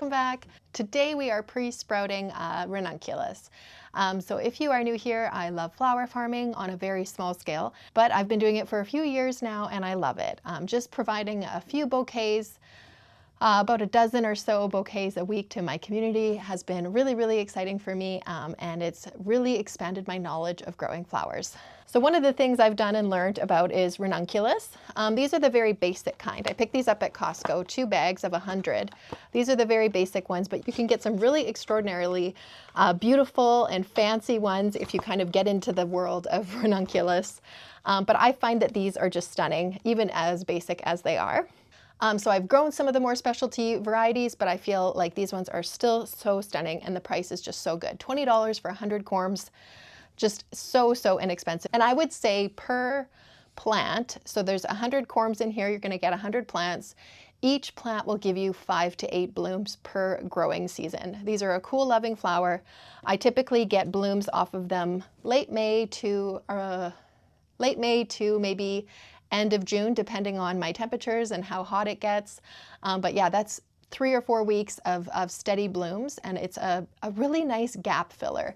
welcome back. Today we are pre-sprouting ranunculus. So if you are new here, I love flower farming on a very small scale, but I've been doing it for a few years now and I love it. Just providing a few bouquets, about a dozen or so bouquets a week to my community has been really exciting for me, and it's really expanded my knowledge of growing flowers. So one of the things I've done and learned about is ranunculus. These are the very basic kind. I picked these up at Costco, 2 bags of 100. These are the very basic ones, but you can get some really extraordinarily beautiful and fancy ones if you kind of get into the world of ranunculus. But I find that these are just stunning, even as basic as they are. So I've grown some of the more specialty varieties, but I feel like these ones are still so stunning and the price is just so good. $20 for 100 corms, just so inexpensive. And I would say per plant, so there's 100 corms in here, you're gonna get 100 plants. Each plant will give you 5 to 8 blooms per growing season. These are a cool loving flower. I typically get blooms off of them late May to maybe end of June, depending on my temperatures and how hot it gets. But yeah, that's 3 or 4 weeks of steady blooms, and it's a really nice gap filler.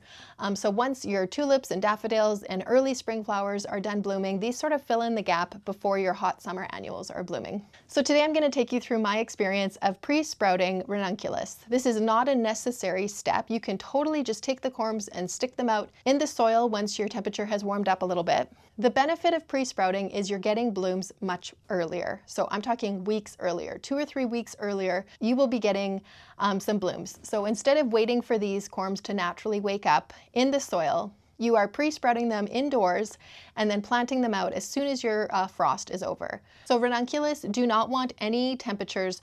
So once your tulips and daffodils and early spring flowers are done blooming, these sort of fill in the gap before your hot summer annuals are blooming. So today I'm going to take you through my experience of pre-sprouting ranunculus. This is not a necessary step. You can totally just take the corms and stick them out in the soil once your temperature has warmed up a little bit. The benefit of pre-sprouting is you're getting blooms much earlier. So I'm talking weeks earlier, 2 or 3 weeks earlier, you will be getting some blooms. So instead of waiting for these corms to naturally wake up in the soil, you are pre-sprouting them indoors and then planting them out as soon as your frost is over. So ranunculus do not want any temperatures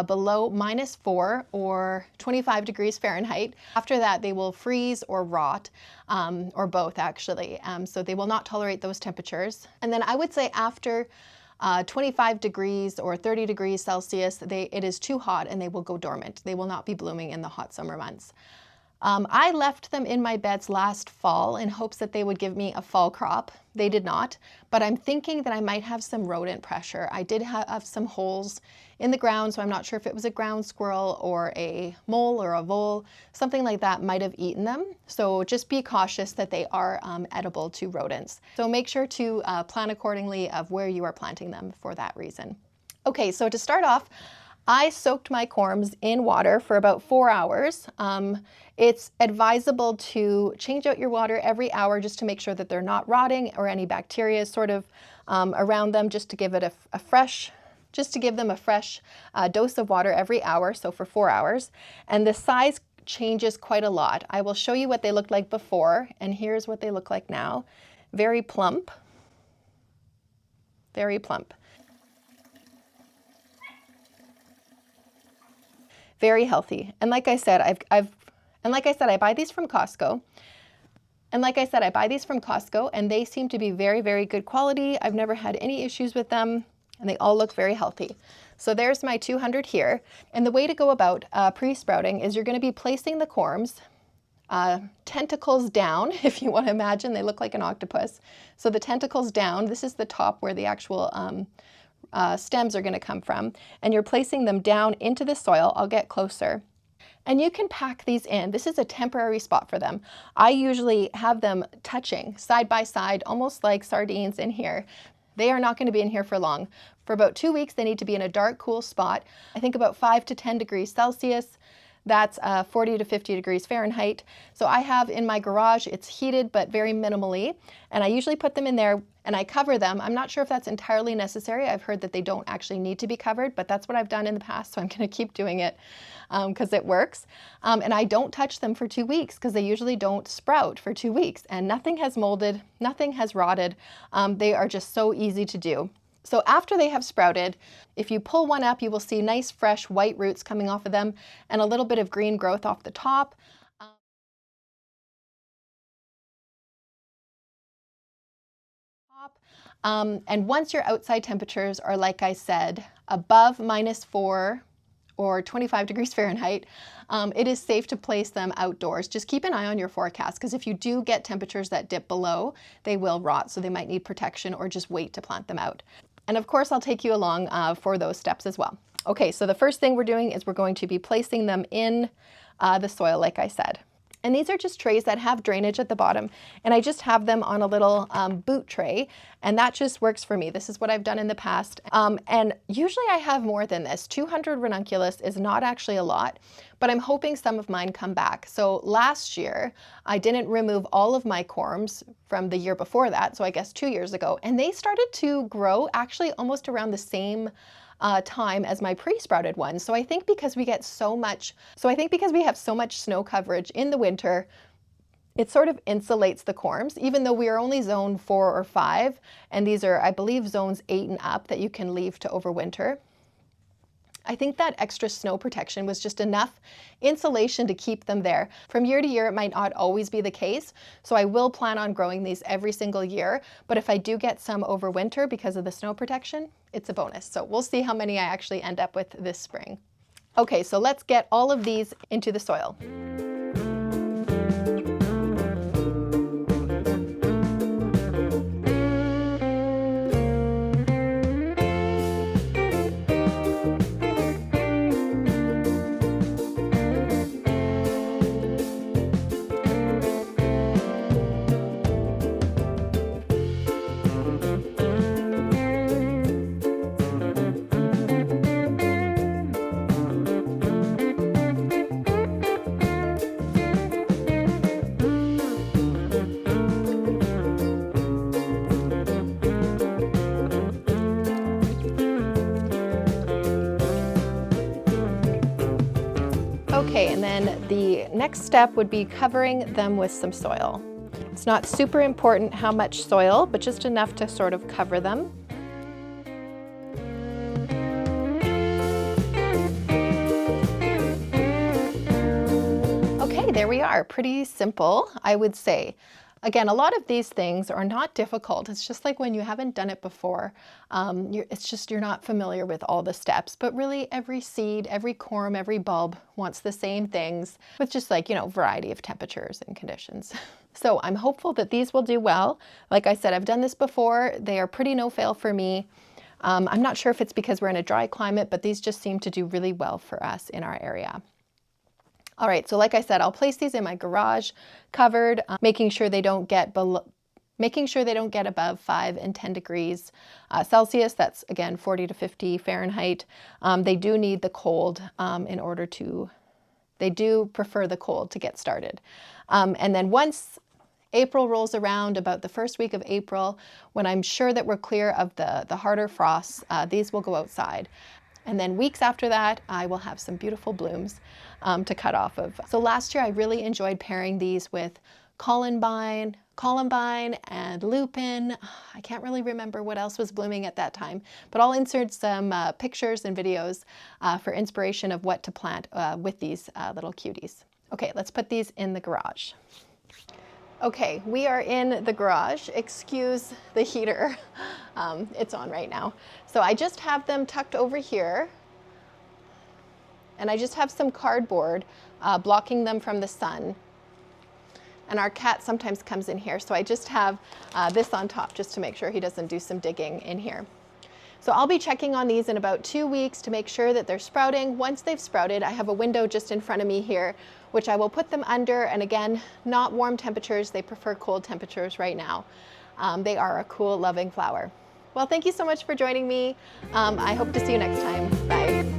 below -4 or 25 degrees Fahrenheit. After that, they will freeze or rot, or both actually. So they will not tolerate those temperatures. And then I would say after 25 degrees or 30 degrees Celsius, it is too hot and they will go dormant. They will not be blooming in the hot summer months. I left them in my beds last fall in hopes that they would give me a fall crop. They did not, but I'm thinking that I might have some rodent pressure. I did have some holes in the ground, so I'm not sure if it was a ground squirrel or a mole or a vole. Something like that might have eaten them. So just be cautious that they are edible to rodents. So make sure to plan accordingly of where you are planting them for that reason. Okay, so to start off, I soaked my corms in water for about 4 hours. It's advisable to change out your water every hour just to make sure that they're not rotting or any bacteria sort of around them, just to give it just to give them a fresh dose of water every hour, so for 4 hours. And the size changes quite a lot. I will show you what they looked like before, and here's what they look like now. Very plump, very plump. Very healthy. And like I said, I buy these from Costco. And they seem to be very good quality. I've never had any issues with them, and they all look very healthy. So there's my 200 here. And the way to go about pre-sprouting is you're going to be placing the corms tentacles down, if you want to imagine. They look like an octopus. So the tentacles down, this is the top where the actual stems are going to come from, and you're placing them down into the soil. I'll get closer. And you can pack these in. This is a temporary spot for them. I usually have them touching side by side, almost like sardines in here. They are not going to be in here for long. For about 2 weeks, they need to be in a dark, cool spot. I think about 5 to 10 degrees Celsius. That's 40 to 50 degrees Fahrenheit. So I have in my garage, it's heated, but very minimally. And I usually put them in there and I cover them. I'm not sure if that's entirely necessary. I've heard that they don't actually need to be covered, but that's what I've done in the past. So I'm going to keep doing it because it works. And I don't touch them for 2 weeks because they usually don't sprout for 2 weeks, and nothing has molded, nothing has rotted. They are just so easy to do. So after they have sprouted, if you pull one up, you will see nice fresh white roots coming off of them and a little bit of green growth off the top. And once your outside temperatures are, like I said, above -4 or 25 degrees Fahrenheit, it is safe to place them outdoors. Just keep an eye on your forecast, because if you do get temperatures that dip below, they will rot, so they might need protection, or just wait to plant them out. And of course, I'll take you along for those steps as well. Okay, so the first thing we're doing is we're going to be placing them in the soil, like I said. And these are just trays that have drainage at the bottom. And I just have them on a little boot tray. And that just works for me. This is what I've done in the past. And usually I have more than this. 200 ranunculus is not actually a lot, but I'm hoping some of mine come back. So last year, I didn't remove all of my corms from the year before that. So I guess 2 years ago. And they started to grow actually almost around the same time as my pre-sprouted ones. So I think because we have so much snow coverage in the winter, it sort of insulates the corms, even though we are only zone 4 or 5, and these are, I believe, zones 8 and up that you can leave to overwinter. I think that extra snow protection was just enough insulation to keep them there. From year to year, it might not always be the case, so I will plan on growing these every single year, but if I do get some over winter because of the snow protection, it's a bonus. So we'll see how many I actually end up with this spring. Okay, so let's get all of these into the soil. Okay, and then the next step would be covering them with some soil. It's not super important how much soil, but just enough to sort of cover them. Okay, there we are. Pretty simple, I would say. Again, a lot of these things are not difficult. It's just like when you haven't done it before, it's just you're not familiar with all the steps. But really every seed, every corm, every bulb wants the same things with just like, variety of temperatures and conditions. So I'm hopeful that these will do well. Like I said, I've done this before. They are pretty no-fail for me. I'm not sure if it's because we're in a dry climate, but these just seem to do really well for us in our area. All right, so like I said, I'll place these in my garage covered, making sure they don't get above 5 and 10 degrees Celsius. That's again 40 to 50 Fahrenheit. They do need the cold they do prefer the cold to get started. And then once April rolls around, about the first week of April, when I'm sure that we're clear of the harder frosts, these will go outside. And then weeks after that, I will have some beautiful blooms to cut off of. So last year, I really enjoyed pairing these with columbine and lupin. I can't really remember what else was blooming at that time, but I'll insert some pictures and videos for inspiration of what to plant with these little cuties. Okay, let's put these in the garage. Okay, we are in the garage. Excuse the heater. It's on right now. So I just have them tucked over here, and I just have some cardboard blocking them from the sun. And our cat sometimes comes in here, so I just have this on top just to make sure he doesn't do some digging in here. So I'll be checking on these in about 2 weeks to make sure that they're sprouting. Once they've sprouted, I have a window just in front of me here, which I will put them under, and again, not warm temperatures. They prefer cold temperatures right now. They are a cool, loving flower. Well, thank you so much for joining me. I hope to see you next time. Bye.